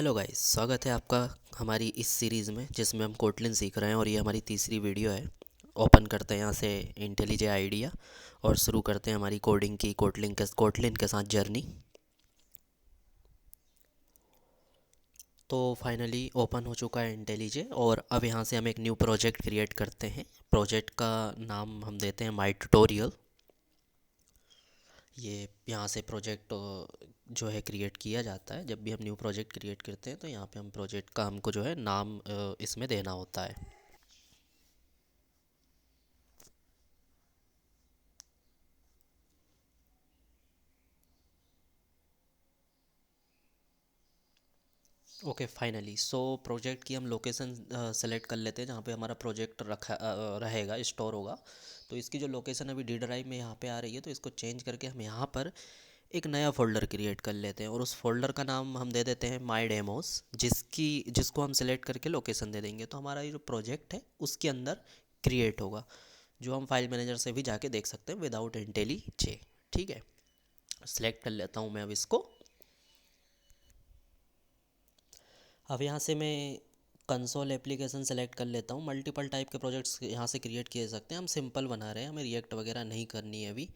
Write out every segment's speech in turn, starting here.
Hello guys, स्वागत है आपका हमारी इस सीरीज़ में जिसमें हम कोटलिन सीख रहे हैं और ये हमारी तीसरी वीडियो है। ओपन करते हैं यहाँ से इंटेलिजे आइडिया और शुरू करते हैं हमारी कोडिंग की कोटलिन के साथ जर्नी। तो फाइनली ओपन हो चुका है इंटेलिजे और अब यहाँ से हम एक न्यू प्रोजेक्ट क्रिएट करते हैं। प्रोजेक्ट का नाम हम देते हैं माई ट्यूटोरियल। ये यहाँ से प्रोजेक्ट जो है क्रिएट किया जाता है। जब भी हम न्यू प्रोजेक्ट क्रिएट करते हैं तो यहाँ पे हम प्रोजेक्ट का हमको जो है नाम इसमें देना होता है। ओके, फाइनली सो प्रोजेक्ट की हम लोकेशन सेलेक्ट कर लेते हैं जहाँ पे हमारा प्रोजेक्ट रहेगा, स्टोर होगा। तो इसकी जो लोकेशन अभी डी ड्राइव में यहाँ पे आ रही है, तो इसको चेंज करके हम यहाँ पर एक नया फ़ोल्डर क्रिएट कर लेते हैं और उस फोल्डर का नाम हम दे देते हैं माई डेमोस, जिसको हम सेलेक्ट करके लोकेशन दे देंगे तो हमारा ये जो प्रोजेक्ट है उसके अंदर क्रिएट होगा, जो हम फाइल मैनेजर से भी जाके देख सकते हैं विदाउट इंटेलीजे। ठीक है, सेलेक्ट कर लेता हूँ मैं अब इसको। अब यहाँ से मैं कंसोल एप्लीकेशन सेलेक्ट कर लेता हूँ। मल्टीपल टाइप के प्रोजेक्ट्स यहाँ से क्रिएट किए जा सकते हैं। हम सिंपल बना रहे हैं, हमें रिएक्ट वगैरह नहीं करनी है अभी,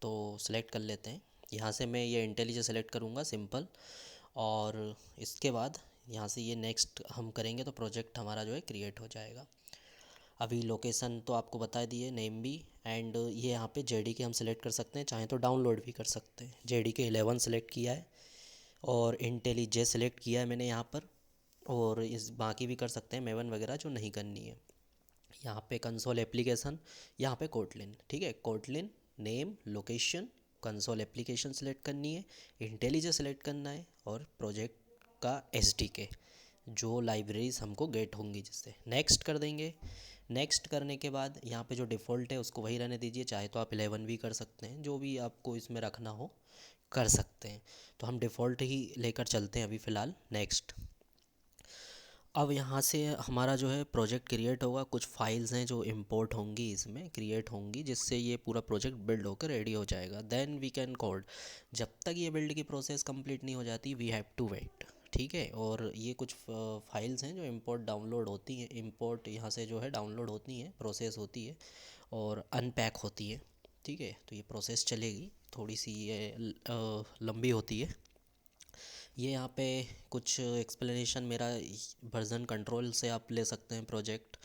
तो सेलेक्ट कर लेते हैं। यहाँ से मैं ये इंटेलिजे सेलेक्ट करूँगा सिंपल, और इसके बाद यहाँ से ये नेक्स्ट हम करेंगे तो प्रोजेक्ट हमारा जो है क्रिएट हो जाएगा। अभी लोकेशन तो आपको बता दिए, नेम भी, एंड ये यहाँ पे जेडीके हम सेलेक्ट कर सकते हैं, चाहें तो डाउनलोड भी कर सकते हैं। जेडीके 11 सेलेक्ट किया है और इंटेलिजे सेलेक्ट किया है मैंने यहाँ पर, और इस बाकी भी कर सकते हैं मेवन वगैरह जो नहीं करनी है। यहाँ पे कंसोल एप्लीकेशन, यहाँ पे कोटलिन। ठीक है, Kotlin name location console application select करनी है, इंटेलिजे सेलेक्ट करना है, और प्रोजेक्ट का एसडीके जो लाइब्रेरीज हमको गेट होंगी जिससे नेक्स्ट कर देंगे। नेक्स्ट करने के बाद यहाँ पे जो डिफ़ॉल्ट है उसको वही रहने दीजिए, चाहे तो आप 11 भी कर सकते हैं, जो भी आपको इसमें रखना हो कर सकते हैं। तो हम डिफ़ॉल्ट ही लेकर चलते हैं अभी फ़िलहाल। नेक्स्ट। अब यहाँ से हमारा जो है प्रोजेक्ट क्रिएट होगा, कुछ फाइल्स हैं जो इंपोर्ट होंगी इसमें क्रिएट होंगी, जिससे ये पूरा प्रोजेक्ट बिल्ड होकर रेडी हो जाएगा। Then we can code. जब तक ये बिल्ड की प्रोसेस कंप्लीट नहीं हो जाती वी हैव टू वेट। ठीक है, और ये कुछ फाइल्स हैं जो इंपोर्ट डाउनलोड होती हैं, इंपोर्ट यहाँ से जो है डाउनलोड होती हैं, प्रोसेस होती है और अनपैक होती है। ठीक है, तो ये प्रोसेस चलेगी, थोड़ी सी ये लंबी होती है। ये यहाँ पे कुछ एक्सप्लेनेशन मेरा वर्जन कंट्रोल से आप ले सकते हैं प्रोजेक्ट,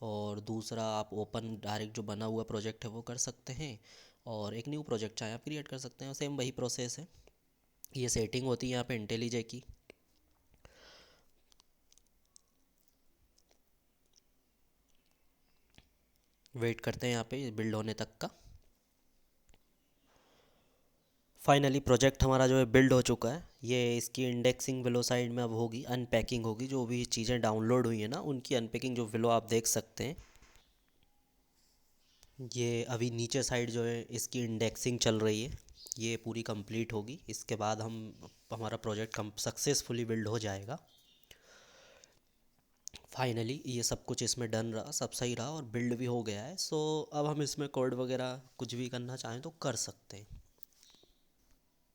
और दूसरा आप ओपन डायरेक्ट जो बना हुआ प्रोजेक्ट है वो कर सकते हैं, और एक न्यू प्रोजेक्ट चाहे आप क्रिएट कर सकते हैं। सेम वही प्रोसेस है। ये सेटिंग होती है यहाँ पे इंटेलिजे की। वेट करते हैं यहाँ पे बिल्ड होने तक का। फाइनली प्रोजेक्ट हमारा जो है बिल्ड हो चुका है। ये इसकी इंडेक्सिंग विलो साइड में अब होगी, अनपैकिंग होगी, जो भी चीज़ें डाउनलोड हुई है ना उनकी अनपैकिंग जो विलो आप देख सकते हैं। ये अभी नीचे साइड जो है इसकी इंडेक्सिंग चल रही है, ये पूरी कंप्लीट होगी, इसके बाद हमारा प्रोजेक्ट कम सक्सेसफुली बिल्ड हो जाएगा। फाइनली ये सब कुछ इसमें डन रहा, सब सही रहा और बिल्ड भी हो गया है। सो अब हम इसमें कोड वगैरह कुछ भी करना चाहें तो कर सकते हैं।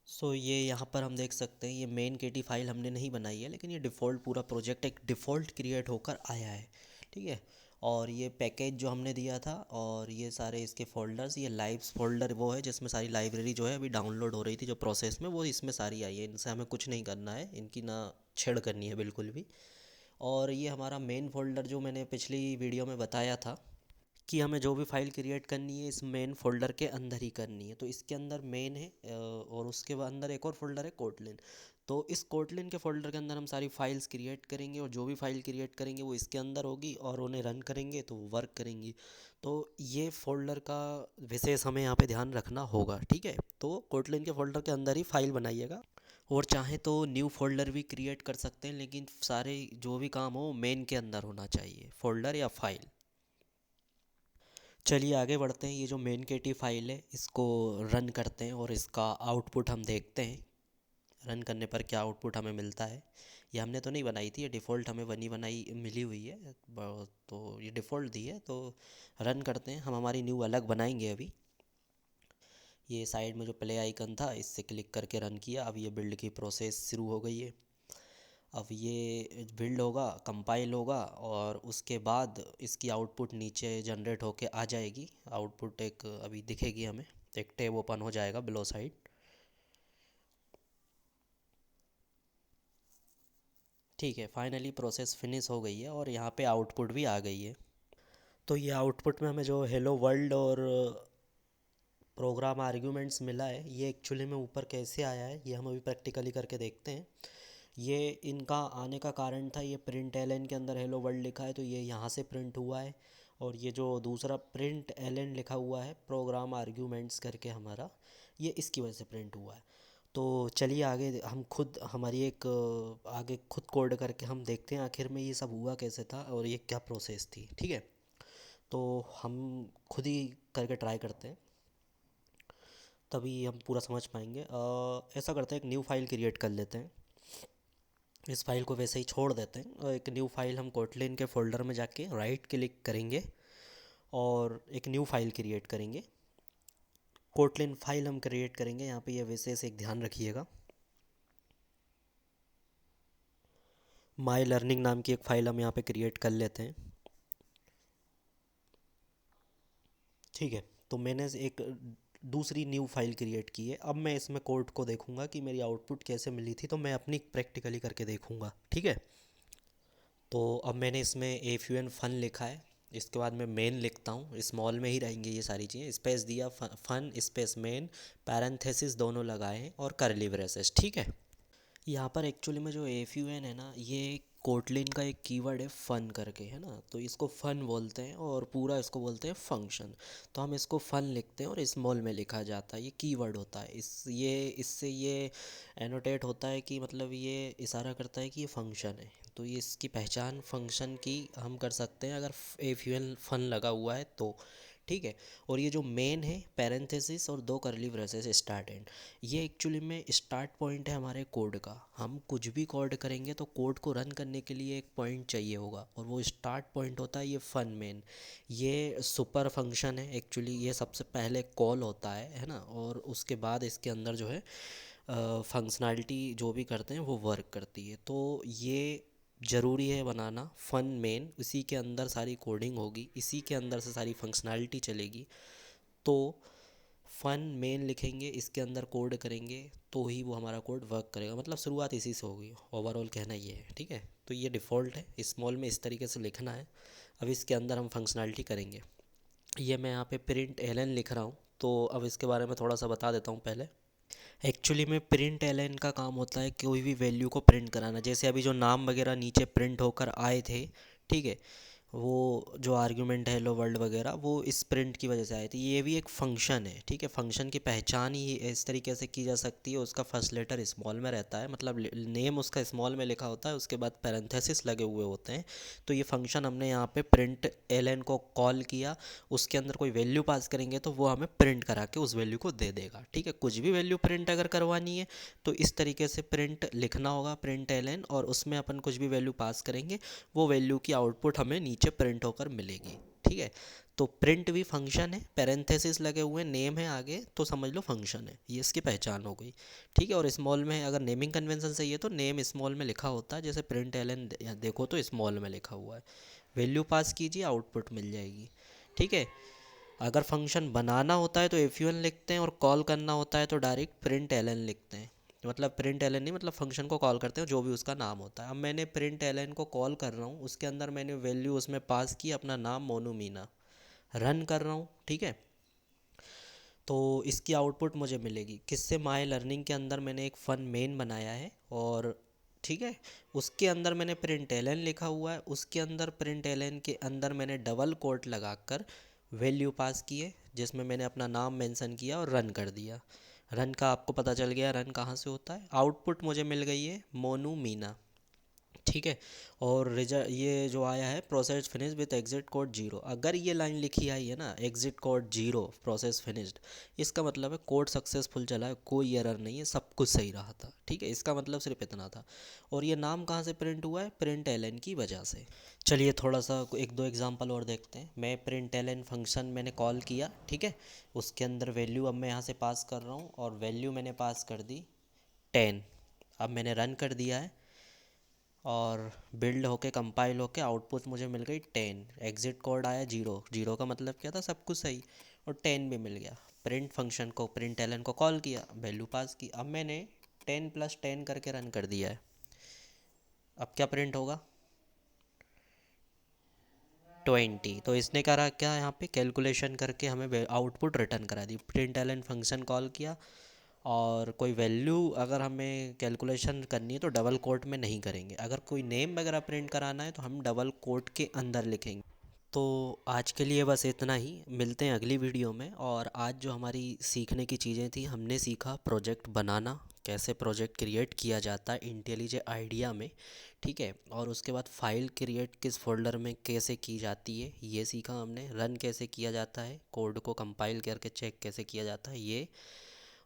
सो ये यहाँ पर हम देख सकते हैं, ये मेन केटी फाइल हमने नहीं बनाई है, लेकिन ये डिफ़ॉल्ट पूरा प्रोजेक्ट एक डिफ़ॉल्ट क्रिएट होकर आया है। ठीक है, और ये पैकेज जो हमने दिया था और ये सारे इसके फ़ोल्डर्स, ये लाइव्स फ़ोल्डर वो है जिसमें सारी लाइब्रेरी जो है अभी डाउनलोड हो रही थी जो प्रोसेस में, वो इसमें सारी आई है। इनसे हमें कुछ नहीं करना है, इनकी ना छेड़ करनी है बिल्कुल भी। और ये हमारा मेन फ़ोल्डर जो मैंने पिछली वीडियो में बताया था कि हमें जो भी फाइल क्रिएट करनी है इस मेन फोल्डर के अंदर ही करनी है, तो इसके अंदर मेन है, और उसके बाद अंदर एक और फोल्डर है कोटलिन। तो इस कोटलिन के फोल्डर के अंदर हम सारी फाइल्स क्रिएट करेंगे, और जो भी फाइल क्रिएट करेंगे वो इसके अंदर होगी, और उन्हें रन करेंगे तो वो वर्क करेंगी। तो ये फोल्डर का विशेष हमें यहाँ पे ध्यान रखना होगा। ठीक है, तो कोटलिन के फोल्डर के अंदर ही फाइल बनाइएगा, और चाहे तो न्यू फोल्डर भी क्रिएट कर सकते हैं, लेकिन सारे जो भी काम हो मेन के अंदर होना चाहिए, फोल्डर या फाइल। चलिए आगे बढ़ते हैं। ये जो मेन के टी फाइल है इसको रन करते हैं और इसका आउटपुट हम देखते हैं, रन करने पर क्या आउटपुट हमें मिलता है। ये हमने तो नहीं बनाई थी, ये डिफ़ॉल्ट हमें बनी बनाई मिली हुई है, तो ये डिफ़ॉल्ट दी है। तो रन करते हैं, हम हमारी न्यू अलग बनाएंगे अभी। ये साइड में जो प्ले आइकन था इससे क्लिक करके रन किया, अब ये बिल्ड की प्रोसेस शुरू हो गई है। अब ये बिल्ड होगा, कंपाइल होगा और उसके बाद इसकी आउटपुट नीचे जनरेट होके आ जाएगी। आउटपुट एक अभी दिखेगी हमें, एक टैब ओपन हो जाएगा बिलो साइड। ठीक है, फाइनली प्रोसेस फिनिश हो गई है और यहाँ पे आउटपुट भी आ गई है। तो ये आउटपुट में हमें जो हेलो वर्ल्ड और प्रोग्राम आर्ग्यूमेंट्स मिला है, ये एक्चुअली में ऊपर कैसे आया है ये हम अभी प्रैक्टिकली करके देखते हैं। ये इनका आने का कारण था, ये प्रिंट एल एन के अंदर हेलो वर्ल्ड लिखा है तो ये यहाँ से प्रिंट हुआ है। और ये जो दूसरा प्रिंट एल एन लिखा हुआ है प्रोग्राम आर्ग्यूमेंट्स करके हमारा, ये इसकी वजह से प्रिंट हुआ है। तो चलिए आगे हम खुद हमारी एक आगे खुद कोड करके हम देखते हैं आखिर में ये सब हुआ कैसे था और ये क्या प्रोसेस थी। ठीक है, तो हम खुद ही करके ट्राई करते हैं, तभी हम पूरा समझ पाएंगे। ऐसा करते हैं, एक न्यू फाइल क्रिएट कर लेते हैं। इस फाइल को वैसे ही छोड़ देते हैं और एक न्यू फाइल हम कोटलिन के फोल्डर में जाके राइट क्लिक करेंगे और एक न्यू फाइल क्रिएट करेंगे। कोटलिन फाइल हम क्रिएट करेंगे, यहाँ पे ये विशेष एक ध्यान रखिएगा। माई लर्निंग नाम की एक फ़ाइल हम यहाँ पे क्रिएट कर लेते हैं। ठीक है, तो मैंने एक दूसरी न्यू फाइल क्रिएट की है। अब मैं इसमें कोड को देखूंगा कि मेरी आउटपुट कैसे मिली थी, तो मैं अपनी प्रैक्टिकली करके देखूंगा। ठीक है, तो अब मैंने इसमें एफ फन लिखा है, इसके बाद मैं मेन लिखता हूँ। स्मॉल में ही रहेंगी ये सारी चीज़ें, स्पेस दिया, फन स्पेस मेन, पैरेंथेसिस दोनों लगाए हैं और करली ब्रेसेस। ठीक है, यहाँ पर एक्चुअली में जो एफ यू एन है ना, ये कोटलिन का एक कीवर्ड है फ़न करके, है ना, तो इसको फ़न बोलते हैं और पूरा इसको बोलते हैं फंक्शन। तो हम इसको फ़न लिखते हैं और स्मॉल में लिखा जाता है, ये कीवर्ड होता है। इससे ये एनोटेट होता है कि मतलब ये इशारा करता है कि ये फंक्शन है। तो ये इसकी पहचान फंक्शन की हम कर सकते हैं अगर एफ यू एन फ़न लगा हुआ है तो। ठीक है, और ये जो मेन है पैरेंथेसिस और दो करली ब्रेसेस स्टार्ट एंड, ये एक्चुअली में स्टार्ट पॉइंट है हमारे कोड का। हम कुछ भी कोड करेंगे तो कोड को रन करने के लिए एक पॉइंट चाहिए होगा और वो स्टार्ट पॉइंट होता है ये फन मेन। ये सुपर फंक्शन है एक्चुअली, ये सबसे पहले कॉल होता है ना, और उसके बाद इसके अंदर जो है फंक्शनैलिटी जो भी करते हैं वो वर्क करती है। तो ये ज़रूरी है बनाना फ़न मेन, इसी के अंदर सारी कोडिंग होगी, इसी के अंदर से सारी फंक्शनैलिटी चलेगी। तो फ़न मेन लिखेंगे, इसके अंदर कोड करेंगे तो ही वो हमारा कोड वर्क करेगा। मतलब शुरुआत इसी से होगी, ओवरऑल कहना ये है। ठीक है, तो ये डिफ़ॉल्ट है, स्मॉल में इस तरीके से लिखना है। अब इसके अंदर हम फंक्शनैलिटी करेंगे। ये मैं यहाँ पे प्रिंट एल लिख रहा हूँ, तो अब इसके बारे में थोड़ा सा बता देता हूँ पहले। एक्चुअली में प्रिंट एल का काम होता है कोई भी वैल्यू को प्रिंट कराना। जैसे अभी जो नाम वगैरह नीचे प्रिंट होकर आए थे, ठीक है, वो जो आर्ग्यूमेंट है हेलो वर्ल्ड वगैरह, वो इस प्रिंट की वजह से आए थे। ये भी एक फंक्शन है। ठीक है, फंक्शन की पहचान ही इस तरीके से की जा सकती है, उसका फर्स्ट लेटर स्मॉल में रहता है, मतलब नेम उसका स्मॉल में लिखा होता है, उसके बाद पैरेंथेसिस लगे हुए होते हैं। तो ये फंक्शन हमने यहाँ पे प्रिंट एल को कॉल किया, उसके अंदर कोई वैल्यू पास करेंगे तो वो हमें प्रिंट करा के उस वैल्यू को दे देगा। ठीक है, कुछ भी वैल्यू प्रिंट अगर करवानी है तो इस तरीके से प्रिंट लिखना होगा, प्रिंट एल और उसमें अपन कुछ भी वैल्यू पास करेंगे, वो वैल्यू की आउटपुट हमें नीचे प्रिंट होकर मिलेगी। ठीक है, तो प्रिंट भी फंक्शन है, पैरेंथेसिस लगे हुए नेम है आगे, तो समझ लो फंक्शन है, ये इसकी पहचान हो गई। ठीक है, और स्मॉल में अगर नेमिंग कन्वेंशन सही है तो नेम स्मॉल में लिखा होता है, जैसे प्रिंट एल एन देखो तो स्मॉल में लिखा हुआ है। वैल्यू पास कीजिए, आउटपुट मिल जाएगी। ठीक है, अगर फंक्शन बनाना होता है तो एफ यू एन लिखते हैं और कॉल करना होता है तो डायरेक्ट प्रिंट एल एन लिखते हैं। मतलब प्रिंट एल एन नहीं, मतलब फंक्शन को कॉल करते हैं जो भी उसका नाम होता है। अब मैंने प्रिंट एल एन को कॉल कर रहा हूँ, उसके अंदर मैंने वैल्यू उसमें पास की अपना नाम मोनू मीना, रन कर रहा हूँ। ठीक है, तो इसकी आउटपुट मुझे मिलेगी किससे, माई लर्निंग के अंदर मैंने एक फ़न मेन बनाया है और ठीक है, उसके अंदर मैंने प्रिंट एल एन लिखा हुआ है, उसके अंदर प्रिंट एल एन के अंदर मैंने डबल कोट लगाकर वैल्यू पास किए, जिसमें मैंने अपना नाम मेंशन किया और रन कर दिया। रन का आपको पता चल गया रन कहाँ से होता है। आउटपुट मुझे मिल गई है मोनू मीना। ठीक है, और रिजल्ट ये जो आया है process finish with exit code zero. अगर ये लाइन लिखी आई है ना exit code zero process finished, इसका मतलब है कोड सक्सेसफुल चला है, कोई एरर नहीं है, सब कुछ सही रहा था। ठीक है, इसका मतलब सिर्फ इतना था। और ये नाम कहाँ से प्रिंट हुआ है, प्रिंट एल एन की वजह से। चलिए थोड़ा सा एक दो एग्जांपल और देखते हैं। मैं प्रिंट एल एन फंक्शन मैंने कॉल किया, ठीक है, उसके अंदर वैल्यू अब मैं यहाँ से पास कर रहा हूँ और वैल्यू मैंने पास कर दी 10। अब मैंने रन कर दिया है, और बिल्ड होके कंपाइल होके आउटपुट मुझे मिल गई 10, एग्जिट कोड आया 0, 0 का मतलब क्या था, सब कुछ सही, और 10 भी मिल गया। प्रिंट फंक्शन को, प्रिंट एलन को कॉल किया, वैल्यू पास की। अब मैंने 10 + 10 करके रन कर दिया है। अब क्या प्रिंट होगा, 20। तो इसने करा क्या, यहाँ पे कैलकुलेशन करके हमें आउटपुट रिटर्न करा दी। प्रिंट एलन फंक्शन कॉल किया, और कोई वैल्यू अगर हमें कैलकुलेशन करनी है तो डबल कोट में नहीं करेंगे, अगर कोई नेम वगैरह प्रिंट कराना है तो हम डबल कोट के अंदर लिखेंगे। तो आज के लिए बस इतना ही, मिलते हैं अगली वीडियो में। और आज जो हमारी सीखने की चीज़ें थी, हमने सीखा प्रोजेक्ट बनाना, कैसे प्रोजेक्ट क्रिएट किया जाता है इंटेलिजे आइडिया में, ठीक है। और उसके बाद फाइल क्रिएट किस फोल्डर में कैसे की जाती है ये सीखा हमने, रन कैसे किया जाता है, कोड को कंपाइल करके चेक कैसे किया जाता है ये,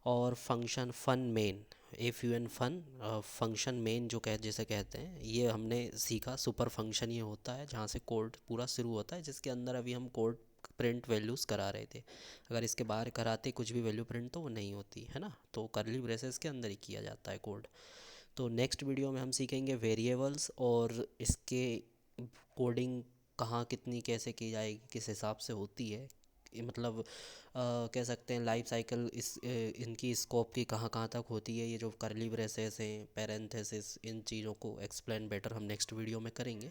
और function fun main, F U N fun, function main जो जैसे कहते हैं, ये हमने सीखा। सुपर फंक्शन ये होता है जहाँ से कोड पूरा शुरू होता है, जिसके अंदर अभी हम कोड प्रिंट वैल्यूज़ करा रहे थे। अगर इसके बाहर कराते कुछ भी वैल्यू प्रिंट तो वो नहीं होती है ना, तो करली ब्रेसेस के अंदर ही किया जाता है कोड। तो नेक्स्ट वीडियो में हम सीखेंगे वेरिएबल्स, और इसके कोडिंग कहाँ कितनी कैसे की जाएगी, किस हिसाब से होती है, मतलब कह सकते हैं लाइफ साइकिल इनकी स्कोप की कहाँ कहाँ तक होती है। ये जो करली ब्रेसेस हैं, पैरेंथेसिस, इन चीज़ों को एक्सप्लेन बेटर हम नेक्स्ट वीडियो में करेंगे।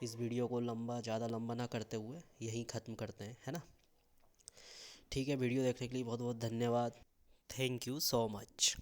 इस वीडियो को ज़्यादा लंबा ना करते हुए यहीं ख़त्म करते हैं, है ना। ठीक है, वीडियो देखने के लिए बहुत बहुत धन्यवाद। Thank you so much.